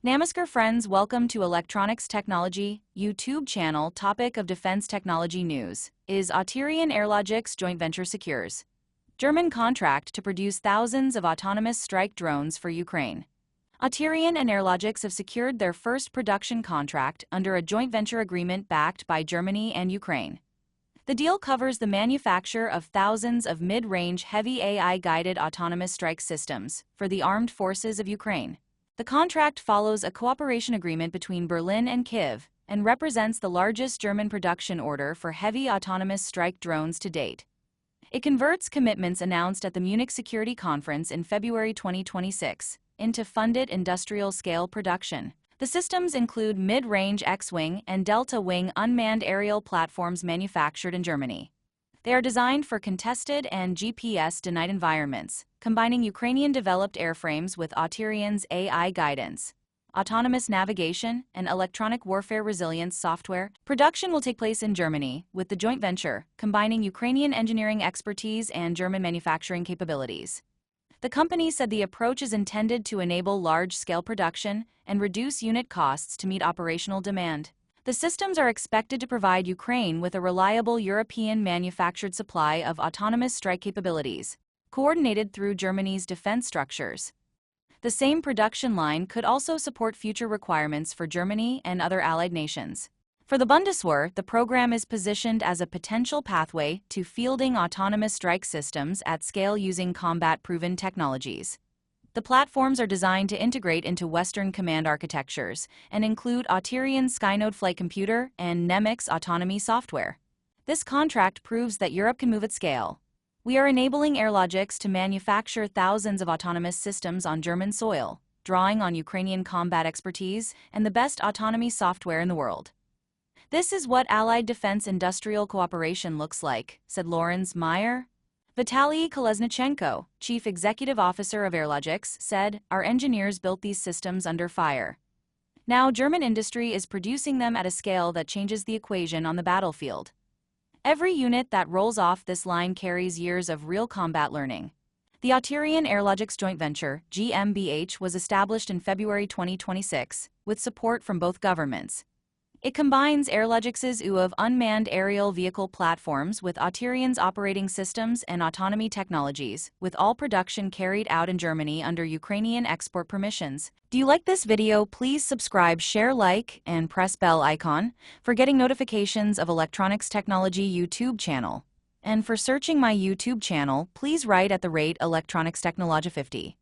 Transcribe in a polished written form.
Namaskar friends, welcome to Electronics Technology YouTube channel. Topic of Defense Technology News is Auterion Airlogix joint venture secures German contract to produce thousands of autonomous strike drones for Ukraine. Auterion and Airlogix have secured their first production contract under a joint venture agreement backed by Germany and Ukraine. The deal covers the manufacture of thousands of mid-range heavy AI-guided autonomous strike systems for the armed forces of Ukraine. The contract follows a cooperation agreement between Berlin and Kyiv and represents the largest German production order for heavy autonomous strike drones to date. It converts commitments announced at the Munich Security Conference in February 2026 into funded industrial-scale production. The systems include mid-range X-wing and delta-wing unmanned aerial platforms manufactured in Germany. They are designed for contested and GPS-denied environments, combining Ukrainian-developed airframes with Auterion's AI guidance, autonomous navigation, and electronic warfare resilience software. Production will take place in Germany, with the joint venture combining Ukrainian engineering expertise and German manufacturing capabilities. The company said the approach is intended to enable large-scale production and reduce unit costs to meet operational demand. The systems are expected to provide Ukraine with a reliable European-manufactured supply of autonomous strike capabilities, coordinated through Germany's defense structures. The same production line could also support future requirements for Germany and other allied nations. For the Bundeswehr, the program is positioned as a potential pathway to fielding autonomous strike systems at scale using combat-proven technologies. The platforms are designed to integrate into Western command architectures and include Auterion's Skynode flight computer and Nemix autonomy software. This contract proves that Europe can move at scale. We are enabling Airlogix to manufacture thousands of autonomous systems on German soil, drawing on Ukrainian combat expertise and the best autonomy software in the world. This is what Allied defense industrial cooperation looks like, said Lorenz Meyer. Vitaly Kolesnichenko, chief executive officer of Airlogix, said, "Our engineers built these systems under fire. Now German industry is producing them at a scale that changes the equation on the battlefield. Every unit that rolls off this line carries years of real combat learning." The Auterion Airlogix joint venture, GmbH, was established in February 2026, with support from both governments. It combines Airlogix's U of unmanned aerial vehicle platforms with Auterion's operating systems and autonomy technologies, with all production carried out in Germany under Ukrainian export permissions. Do you like this video? Please subscribe, share, like, and press bell icon for getting notifications of Electronics Technology YouTube channel. And for searching my YouTube channel, please write at the rate Electronics Technology 50.